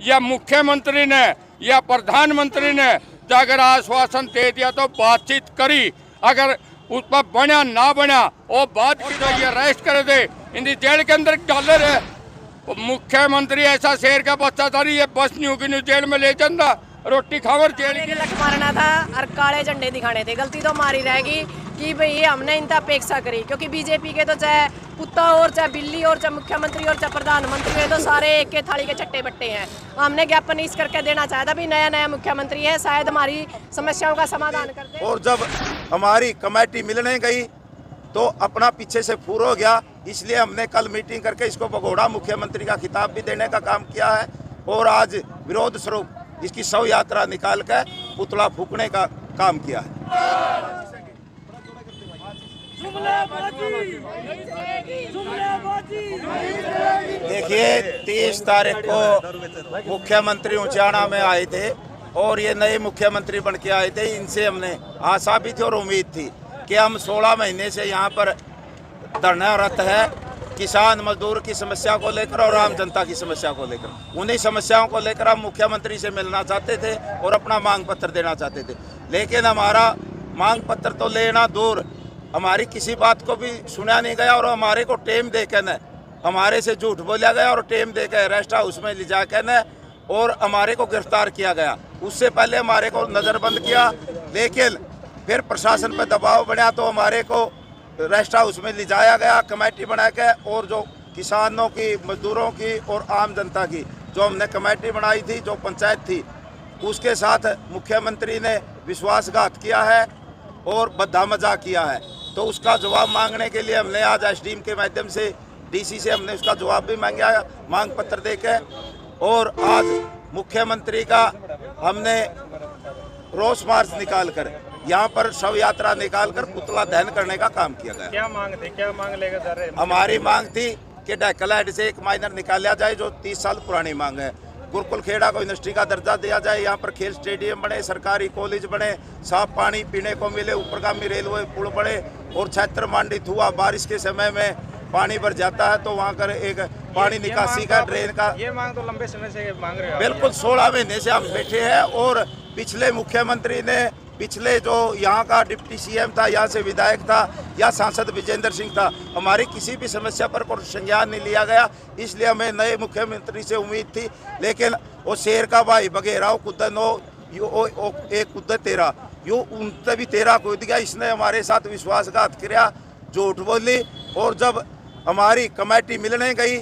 या मुख्यमंत्री ने या प्रधानमंत्री ने अगर आश्वासन दे दिया तो बातचीत करी, अगर उस पर बना ना बना वो बात की तो ये अरेस्ट कर दे, इनकी जेल के अंदर डॉलर है। मुख्यमंत्री ऐसा शेर का बच्चा था, ये बस नहीं होगी न्यू जेल में ले जाना, रोटी खावर जेल की लट मारना था और काले झंडे दिखाने थे। गलती तो हमारी रहेगी कि भाई ये हमने इनका अपेक्षा करी, क्योंकि बीजेपी के तो चाहे कुत्ता और चाहे बिल्ली और चाहे मुख्यमंत्री और चाहे प्रधानमंत्री है, तो सारे एक के थाली के चट्टे बट्टे हैं। हमने ज्ञापन इस करके देना चाहा था भी नया नया मुख्यमंत्री है, शायद हमारी समस्याओं का समाधान कर दे। और जब हमारी कमेटी मिलने गई तो अपना पीछे से फूर हो गया, इसलिए हमने कल मीटिंग करके इसको भगोड़ा मुख्यमंत्री का खिताब भी देने का काम किया है और आज विरोध स्वरूप इसकी शव यात्रा निकाल कर पुतला फूकने का काम किया है। देखिए 23 तारीख को मुख्यमंत्री उचाना में आए थे और ये नए मुख्यमंत्री बन के आए थे। इनसे हमने आशा भी थी और उम्मीद थी कि हम 16 महीने से यहाँ पर धरनारत है, किसान मजदूर की समस्या को लेकर और आम जनता की समस्या को लेकर। उन्हीं समस्याओं को लेकर हम मुख्यमंत्री से मिलना चाहते थे और अपना मांग पत्र देना चाहते थे, लेकिन हमारा मांग पत्र तो लेना दूर, हमारी किसी बात को भी सुना नहीं गया और हमारे को टेम देकर न हमारे से झूठ बोला गया और टेम देकर रेस्ट हाउस में ले जाकर न और हमारे को गिरफ्तार किया गया। उससे पहले हमारे को नज़रबंद किया, लेकिन फिर प्रशासन पर दबाव बना तो हमारे को रेस्ट हाउस में ले जाया गया कमेटी बना के। और जो किसानों की, मजदूरों की और आम जनता की जो हमने कमेटी बनाई थी, जो पंचायत थी, उसके साथ मुख्यमंत्री ने विश्वासघात किया है और बद्दा मजाक किया है। तो उसका जवाब मांगने के लिए हमने आज एसडीएम के माध्यम से डीसी से हमने उसका जवाब भी मांगा, मांग पत्र देके। और आज मुख्यमंत्री का हमने रोष मार्च निकालकर यहाँ पर शव यात्रा निकालकर पुतला दहन करने का काम किया गया। क्या मांग थी, क्या मांग लेकर जा रहे हैं? हमारी मांग थी कि डेकलाइड से एक माइनर निकाला जाए, जो 30 साल पुरानी मांग है। गुरुकुल खेड़ा को यूनिवर्सिटी का दर्जा दिया जाए, यहाँ पर खेल स्टेडियम बने, सरकारी कॉलेज बने, साफ पानी पीने को मिले, ऊपरगामी रेलवे पुल बने और क्षेत्र मांडित हुआ। बारिश के समय में पानी भर जाता है तो वहाँ कर एक पानी निकासी का ड्रेन का ये मांग तो लंबे समय से मांग रहे हो। बिल्कुल 16 महीने से हम बैठे हैं और पिछले मुख्यमंत्री ने, पिछले जो यहाँ का डिप्टी सीएम था, यहाँ से विधायक था या सांसद विजेंद्र सिंह था, हमारी किसी भी समस्या पर कोई संज्ञान नहीं लिया गया। इसलिए हमें नए मुख्यमंत्री से उम्मीद थी, लेकिन वो शेर का भाई बघेरा कुद्द नो यो एक कुद्द तेरा यो उनसे भी तेरा कूद गया। इसने हमारे साथ विश्वासघात किया, झूठ बोली और जब हमारी कमेटी मिलने गई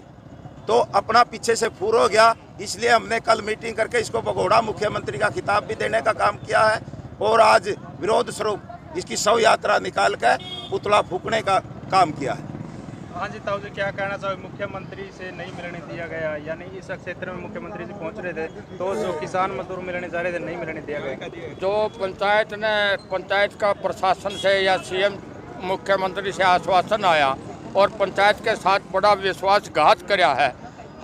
तो अपना पीछे से फूर हो गया। इसलिए हमने कल मीटिंग करके इसको भगोड़ा मुख्यमंत्री का खिताब भी देने का काम किया है और आज विरोध स्वरूप इसकी शव यात्रा निकाल कर पुतला फूकने का काम किया है। हाँ जी ताऊ जी, क्या कहना चाहिए? मुख्यमंत्री से नहीं मिलने दिया गया, यानी इस क्षेत्र में मुख्यमंत्री जी पहुंच रहे थे तो जो किसान मजदूर मिलने जा रहे थे नहीं मिलने दिया गया। जो पंचायत का प्रशासन से या सीएम मुख्यमंत्री से आश्वासन आया और पंचायत के साथ बड़ा विश्वासघात किया है,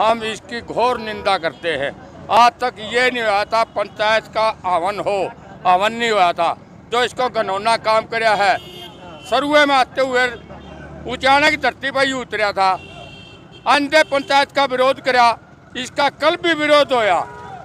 हम इसकी घोर निंदा करते हैं। आज तक ये नहीं हुआ था पंचायत का आह्वान नहीं हुआ था। जो इसको घनौना काम किया है, सरुए में आते हुए उचाना की धरती पर ही उतरा था, अंधे पंचायत का विरोध किया, इसका कल भी विरोध होया।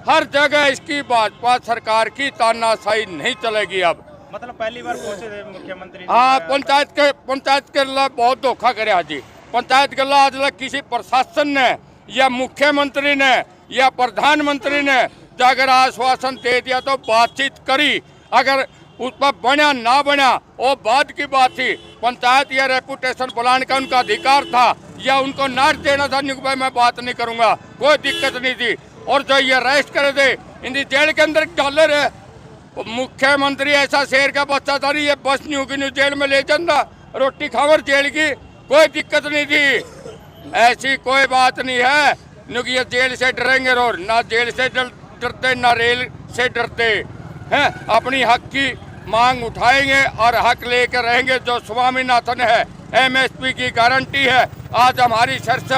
हर जगह इसकी भाजपा सरकार की तानाशाही नहीं चलेगी। अब मतलब पहली बार पहुंचे थे मुख्यमंत्री? हाँ, पंचायत के लिए बहुत धोखा करे जी। पंचायत के लिए आज तक किसी प्रशासन ने या मुख्यमंत्री ने या प्रधानमंत्री ने अगर आश्वासन दे दिया तो बातचीत करी, अगर उस पर बना ना बना वो बात की बात थी। पंचायत या रेपुटेशन बुलाने का उनका अधिकार था या उनको नाच देना था, भाई मैं बात नहीं करूंगा, कोई दिक्कत नहीं थी। और जो ये अरेस्ट कर दे, इनकी जेल के अंदर डॉलर है। मुख्यमंत्री ऐसा शेर का बच्चा था, ये बस नहीं होगी न्यू जेल में ले जाना, रोटी खावर जेल की, कोई दिक्कत नहीं थी। ऐसी कोई बात नहीं है कि ये जेल से डरेंगे, और ना जेल से डरते ना रेल से डरते हैं। अपनी हक की मांग उठाएंगे और हक लेकर रहेंगे। जो स्वामीनाथन है, एमएसपी की गारंटी है। आज हमारी शर्त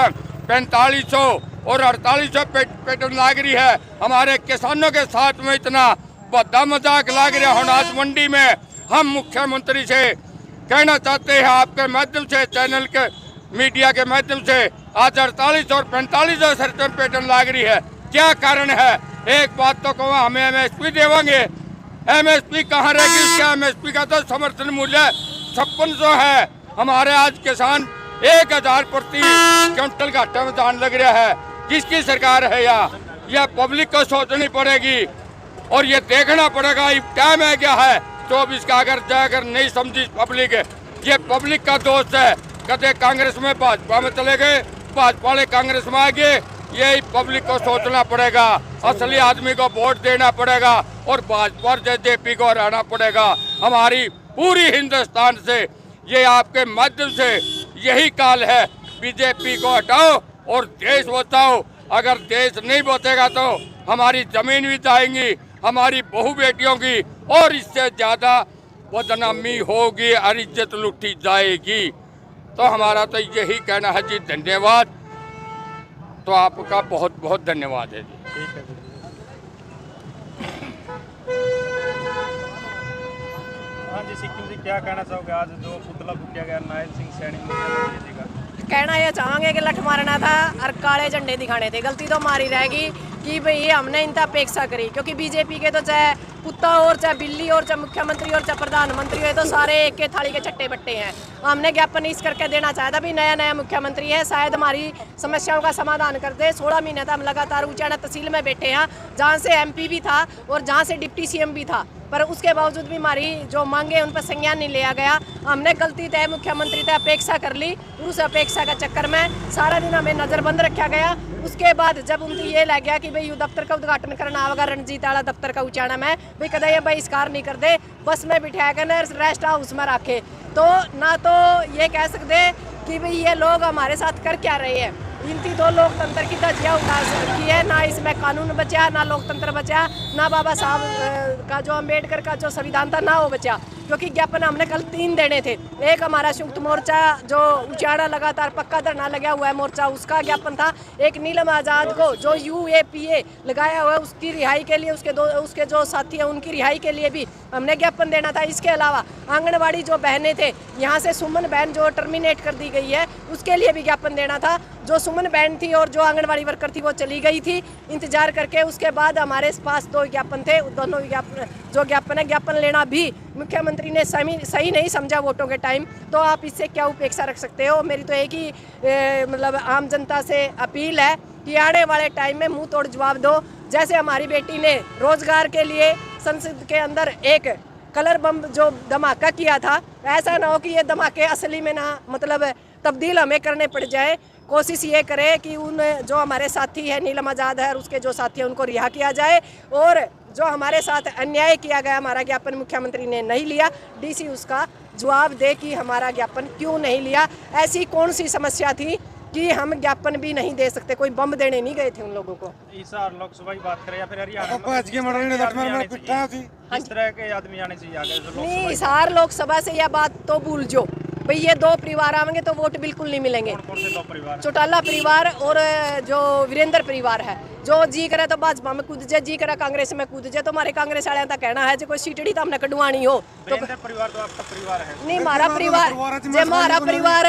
4500 और 4800 पेट्रोल लाग रही है। हमारे किसानों के साथ में इतना बद्दा मजाक लाग रहा है। आज मंडी में हम मुख्यमंत्री से कहना चाहते हैं, आपके माध्यम से, चैनल के मीडिया के माध्यम से, आज 48 और 4500 पेट्रोल लाग रही है। क्या कारण है? एक बात तो कहो, हमें एमएसपी देवांगे, एमएसपी कहाँ रहेगी? उसका एमएसपी का तो समर्थन मूल्य 5600 है। हमारे आज किसान 1000 प्रति क्विंटल घाटे में दान लग रहा है। किसकी सरकार है यह पब्लिक को सोचनी पड़ेगी और ये देखना पड़ेगा टाइम है क्या है 24 का। अगर नहीं समझी पब्लिक, ये पब्लिक का दोस्त है। कदे कांग्रेस में भाजपा में चले गए, भाजपा वाले कांग्रेस में आ गए, यही पब्लिक को सोचना पड़ेगा। असली आदमी को वोट देना पड़ेगा और भाजपा और जेजेपी को हराना पड़ेगा। हमारी पूरी हिंदुस्तान से ये आपके माध्यम से यही काल है, बीजेपी को हटाओ और देश बचाओ। अगर देश नहीं बचेगा तो हमारी जमीन भी जाएंगी, हमारी बहू बेटियों की और इससे ज्यादा बदनामी होगी और इज्जत लूटी जाएगी। तो हमारा तो यही कहना है जी। धन्यवाद। तो आपका बहुत बहुत धन्यवाद है जी। ठीक है जी। हाँ जी, सिक्किम जी क्या कहना चाहोगे? आज जो पुतला फूंका गया नारायण सिंह सैनी मुख्यमंत्री जी का, कहना ये चाहेंगे कि लठ मारना था और काले झंडे दिखाने थे। गलती तो हमारी रहेगी कि भाई हमने इनका अपेक्षा करी, क्योंकि बीजेपी के तो चाहे कुत्ता और चाहे बिल्ली और चाहे मुख्यमंत्री और चाहे प्रधानमंत्री है, तो सारे एक के थाली के चट्टे बट्टे हैं। हमने ज्ञापन इस करके देना चाहा था भी नया मुख्यमंत्री है, शायद हमारी समस्याओं का समाधान कर दे। 16 महीने तक हम लगातार उचाना तहसील में बैठे हैं, जहाँ से एमपी भी था और जहाँ से डिप्टी सीएम भी था, पर उसके बावजूद भी हमारी जो मांगे उन पर संज्ञान नहीं लिया गया। हमने गलती तय मुख्यमंत्री तय अपेक्षा कर ली, उस अपेक्षा का चक्कर में सारा दिन हमें नज़रबंद रखा गया। उसके बाद जब उनकी ये लग गया कि भाई दफ्तर का उद्घाटन करना आवेगा रणजीत वाला दफ्तर का उचाना में, भाई कदा ये बहिष्कार नहीं कर दे, बस में बिठाया कर रेस्ट हाउस में रखे, तो ना तो ये कह सकते कि भाई ये लोग हमारे साथ कर क्या रहे हैं। इनकी तो लोकतंत्र की धज्जियां उड़ा रखी है, ना इसमें कानून बचा, ना लोकतंत्र बचा, ना बाबा साहब का जो अम्बेडकर का जो संविधान था ना वो बचा। क्योंकि ज्ञापन हमने कल 3 देने थे। एक हमारा संयुक्त मोर्चा जो उचाड़ा लगातार पक्का धरना लगा हुआ है मोर्चा, उसका ज्ञापन था। एक नीलम आज़ाद को जो UAPA लगाया हुआ है उसकी रिहाई के लिए, उसके जो साथी हैं उनकी रिहाई के लिए भी हमने ज्ञापन देना था। इसके अलावा आंगनबाड़ी जो बहनें थे, यहाँ से सुमन बहन जो टर्मिनेट कर दी गई है, उसके लिए भी ज्ञापन देना था। जो सुमन बहन थी और जो आंगनबाड़ी वर्कर थी वो चली गई थी इंतजार करके। उसके बाद हमारे पास 2 ज्ञापन थे, दोनों ज्ञापन लेना भी मुख्यमंत्री ने सही नहीं समझा वोटों के टाइम। तो आप इससे क्या उपेक्षा रख सकते हो? मेरी तो एक ही मतलब आम जनता से अपील है कि आने वाले टाइम में मुंह तोड़ जवाब दो। जैसे हमारी बेटी ने रोजगार के लिए संसद के अंदर एक कलर बम जो धमाका किया था, ऐसा ना हो कि ये धमाके असली में ना मतलब तब्दील हमें करने पड़ जाए। कोशिश ये करे कि उन जो हमारे साथी है नीलम आज़ाद है और उसके जो साथी हैं उनको रिहा किया जाए, और जो हमारे साथ अन्याय किया गया, हमारा ज्ञापन मुख्यमंत्री ने नहीं लिया, DC उसका जवाब दे कि हमारा ज्ञापन क्यों नहीं लिया। ऐसी कौन सी समस्या थी कि हम ज्ञापन भी नहीं दे सकते? कोई बम देने नहीं गए थे उन लोगों को। इस बार लोकसभा की बात करें या फिर हरियाणा में, किस तरह के आदमी आने चाहिए आगे? नहीं, हिसार लोकसभा से यह बात तो भूल जो भाई, ये 2 परिवार आएंगे तो वोट बिल्कुल नहीं मिलेंगे। कौन से 2 परिवार? चौटाला परिवार और जो वीरेंद्र परिवार है। जो जी करे तो भाजपा में कूद जाए, जी करे कांग्रेस में कूद जाए। तो हमारे कांग्रेस वाले का कहना है जो कोई सीटड़ी तो हमने कटवानी हो तो परिवार तो आपका परिवार है। नहीं, हमारा परिवार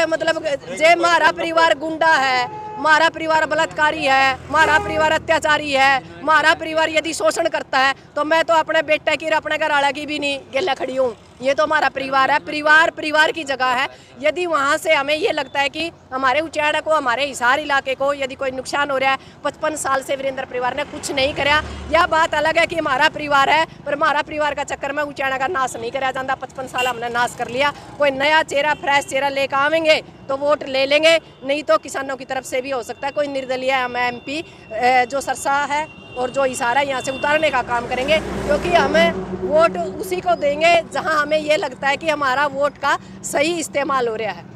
मतलब जे हमारा परिवार गुंडा है, हमारा परिवार बलात्कारी है, हमारा परिवार अत्याचारी है, हमारा परिवार यदि शोषण करता है तो मैं तो अपने बेटे की अपने घर वाला की भी नहीं गेला खड़ी हूँ। ये तो हमारा परिवार है। परिवार की जगह है। यदि वहाँ से हमें ये लगता है कि हमारे उचाड़ा को, हमारे हिसार इलाके को यदि कोई नुकसान हो रहा है, 55 साल से वीरेंद्र परिवार ने कुछ नहीं कराया, यह बात अलग है कि हमारा परिवार है, पर हमारा परिवार का चक्कर में उचाड़ा का नाश नहीं कराया जाता। 55 साल हमने नाश कर लिया। कोई नया चेहरा, फ्रेश चेहरा लेकर आवेंगे तो वोट ले लेंगे, नहीं तो किसानों की तरफ से भी हो सकता है कोई निर्दलीय MP जो सरसा है और जो इशारा यहाँ से उतारने का काम करेंगे, क्योंकि हमें वोट उसी को देंगे जहाँ हमें ये लगता है कि हमारा वोट का सही इस्तेमाल हो रहा है।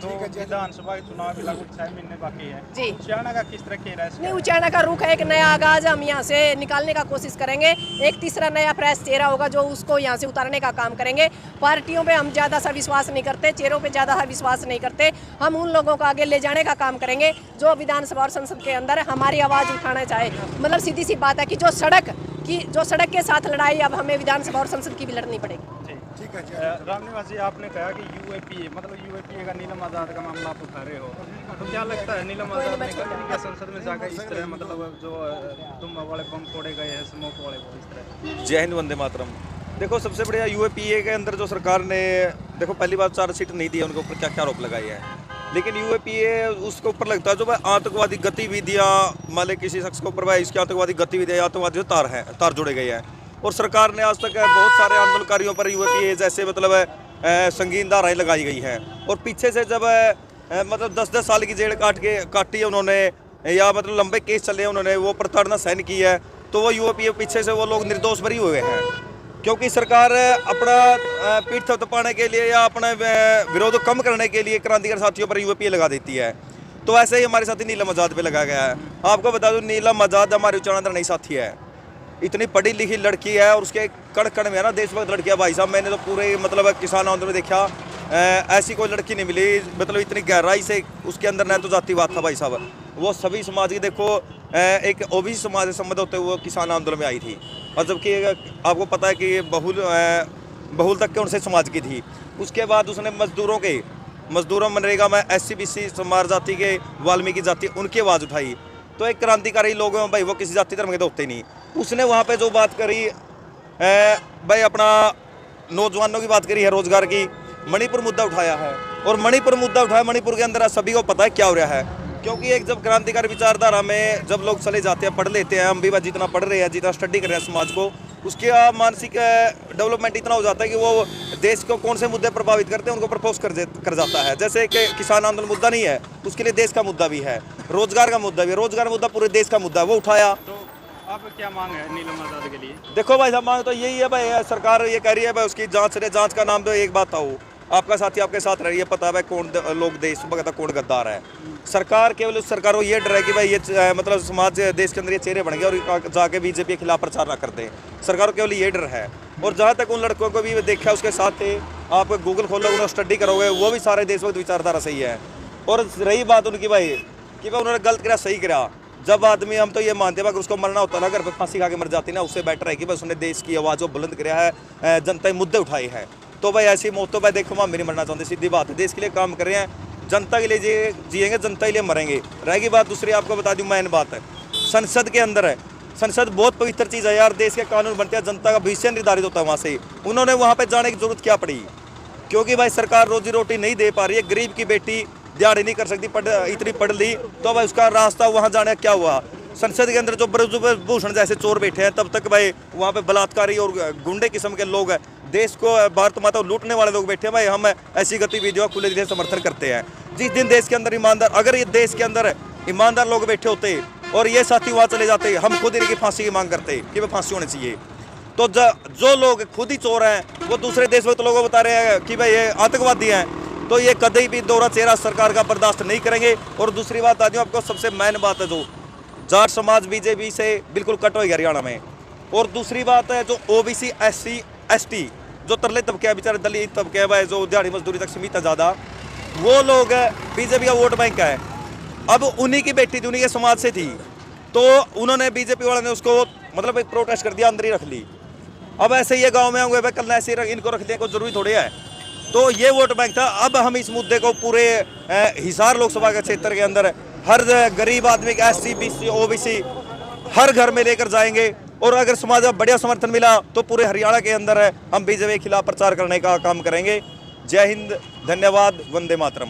तो विधानसभा के चुनाव भी लगभग 6 महीने बाकी है जी। उचाना का किस तरह के नहीं, उचाना का रुख है एक नया आगाज हम यहाँ से निकालने का कोशिश करेंगे। एक तीसरा नया फ्रेश चेहरा होगा जो उसको यहाँ से उतारने का काम करेंगे। पार्टियों पे हम ज़्यादा सा विश्वास नहीं करते, चेहरों पे ज़्यादा सा विश्वास नहीं करते। हम उन लोगों को आगे ले जाने का काम करेंगे जो विधानसभा और संसद के अंदर हमारी आवाज़ उठाना चाहे। मतलब सीधी सी बात है कि जो सड़क के साथ लड़ाई अब हमें विधानसभा और संसद की भी लड़नी पड़ेगी। रामनिवास जी, आपने कहा कि UAPA मतलब UAPA का नीलम आज़ाद का मामला आप उठा रहे हो, तो क्या लगता है नीलम आजाद ने गलती किया संसद में जाकर इस तरह, मतलब जो तुम वाले बम तोड़े गए हैं स्मोक वाले वो, इस तरह? जय हिंद, वंदे मातरम। देखो, सबसे बढ़िया यूएपीए के अंदर जो सरकार ने, देखो पहली बात चार्जशीट नहीं दी है, उनके ऊपर क्या क्या आरोप लगाए हैं, लेकिन यूएपीए उसके ऊपर लगता है जो भाई आतंकवादी गतिविधियाँ, मान ले किसी शख्स के ऊपर भाई इसकी आतंकवादी गतिविधियाँ, आतंकवादी तार जुड़े गए हैं। और सरकार ने आज तक बहुत सारे आंदोलनकारियों पर यूएपीए जैसे मतलब संगीन धाराएँ लगाई गई हैं। और पीछे से जब मतलब 10-10 साल की जेल काटी है उन्होंने, या मतलब लंबे केस चले हैं, उन्होंने वो प्रताड़ना सहन की है, तो वो यूएपीए पीछे से वो लोग निर्दोष भरी हुए हैं। क्योंकि सरकार अपना पीठ थपथपाने के लिए या अपना विरोध कम करने के लिए क्रांतिकारी साथियों पर यूएपीए लगा देती है। तो ऐसे ही हमारे साथी नीलम आज़ाद पे लगाया गया है। आपको बता दूं, नीलम आज़ाद हमारी उच्चारण नहीं साथी है, इतनी पढ़ी लिखी लड़की है, और उसके कण कण में है ना देशभक्त लड़कियाँ। भाई साहब, मैंने तो पूरे मतलब किसान आंदोलन में देखा, ऐसी कोई लड़की नहीं मिली, मतलब इतनी गहराई से उसके अंदर न तो जातिवाद था भाई साहब। वो सभी समाज की, देखो एक ओबीसी समाज से संबंध होते हुए किसान आंदोलन में आई थी, और जबकि आपको पता है कि ये बहुल तक के उनसे समाज की थी। उसके बाद उसने मजदूरों मनरेगा में SC-BC समार जाति के, वाल्मीकि जाति, उनकी आवाज़ उठाई। तो एक क्रांतिकारी लोग हैं भाई, वो किसी जाति धर्म के तो होते नहीं। उसने वहाँ पे जो बात करी भाई, अपना नौजवानों की बात करी है, रोजगार की, मणिपुर मुद्दा उठाया है। और मणिपुर मुद्दा उठाया, मणिपुर के अंदर सभी को पता है क्या हो रहा है। क्योंकि एक जब क्रांतिकारी विचारधारा में जब लोग चले जाते हैं, पढ़ लेते हैं, हम भी जितना पढ़ रहे हैं, जितना स्टडी कर रहे हैं समाज को, उसके मानसिक डेवलपमेंट इतना हो जाता है कि वो देश को कौन से मुद्दे प्रभावित करते हैं उनको प्रपोज कर जाता है। जैसे कि किसान आंदोलन मुद्दा नहीं है, उसके लिए देश का मुद्दा भी है, रोजगार का मुद्दा भी है, रोजगार मुद्दा पूरे देश का मुद्दा है, वो उठाया। तो आप क्या मांग है नीलम आज़ाद के लिए? देखो भाई साहब, मांग तो यही है भाई, सरकार ये कह रही है भाई उसकी जांच का नाम तो एक बात था, वो आपका साथी आपके साथ रह रही है, पता है भाई कौन लोग देशभक्त है, कौन गद्दार है। सरकार केवल सरकार को ये डर है कि भाई ये मतलब समाज देश के अंदर ये चेहरे बन गए और जाके बीजेपी के खिलाफ प्रचार ना कर दें। सरकार को केवल ये डर है। और जहाँ तक उन लड़कों को भी देखा उसके साथ थे, आप गूगल खोलोगे, उन्होंने स्टडी करोगे, वो भी सारे देशभक्त विचारधारा सही है। और रही बात उनकी भाई कि भाई उन्होंने गलत करा सही करा, जब आदमी, हम तो ये मानते हैं अगर उसको मरना होता ना, घर पर फांसी खा के मर जाती ना, उससे बेटर है कि बस उसने देश की आवाज़ को बुलंद कराया है, जनता मुद्दे उठाए हैं। तो भाई ऐसी मौत तो भाई देखो हम भी नहीं मरना चाहते, सीधी बात है। देश के लिए काम कर रहे हैं, जनता के लिए जिएंगे, जनता के लिए मरेंगे। रहेगी बात दूसरी, आपको बता दूं मेन बात है, संसद के अंदर है, संसद बहुत पवित्र चीज़ है यार, देश के कानून बनते हैं, जनता का भविष्य निर्धारित होता है वहाँ से। उन्होंने वहाँ पर जाने की जरूरत क्या पड़ी? क्योंकि भाई सरकार रोजी रोटी नहीं दे पा रही है, गरीब की बेटी दिहाड़ी नहीं कर सकती, इतनी पढ़ ली, तो भाई उसका रास्ता वहाँ जाने का क्या हुआ? संसद के अंदर जो ब्रजभूषण जैसे चोर बैठे हैं, तब तक भाई वहाँ पे बलात्कारी और गुंडे किस्म के लोग हैं, देश को भारत माता को लूटने वाले लोग बैठे हैं। भाई हम ऐसी गतिविधियों का खुले दिल से समर्थन करते हैं। जिस दिन देश के अंदर ईमानदार, अगर ये देश के अंदर ईमानदार लोग बैठे होते और ये साथी वहाँ चले जाते, हम खुद इनकी फांसी की मांग करते कि वह फांसी होनी चाहिए। तो जो लोग खुद ही चोर हैं, वो दूसरे देशभक्त लोगों को बता रहे हैं कि भाई ये आतंकवादी हैं, तो ये कभी भी दोहरा चेहरा सरकार का बर्दाश्त नहीं करेंगे। और दूसरी बात आ जाऊँ आपको, सबसे मेन बात है, जो जाट समाज बीजेपी से बिल्कुल कट हो गया हरियाणा में। और दूसरी बात है, जो OBC SC-ST जो तरले तबके है, बेचारे दलित तबके है, जो दिहाड़ी मजदूरी तक सीमित है ज़्यादा, वो लोग बीजेपी का वोट बैंक है। अब उन्हीं की बेटी थी, उन्हीं के समाज से थी, तो उन्होंने बीजेपी वालों ने उसको मतलब एक प्रोटेस्ट कर दिया, अंदर ही रख ली। अब ऐसे ही गगाँव में होंगे, कल ऐसे इनको रख दिया, कोई जरूरी थोड़ी है। तो ये वोट बैंक था। अब हम इस मुद्दे को पूरे हिसार लोकसभा के क्षेत्र के अंदर हर गरीब आदमी के SC-BC OBC हर घर में लेकर जाएंगे। और अगर समाज में बढ़िया समर्थन मिला तो पूरे हरियाणा के अंदर हम बीजेपी के खिलाफ प्रचार करने का काम करेंगे। जय हिंद, धन्यवाद, वंदे मातरम।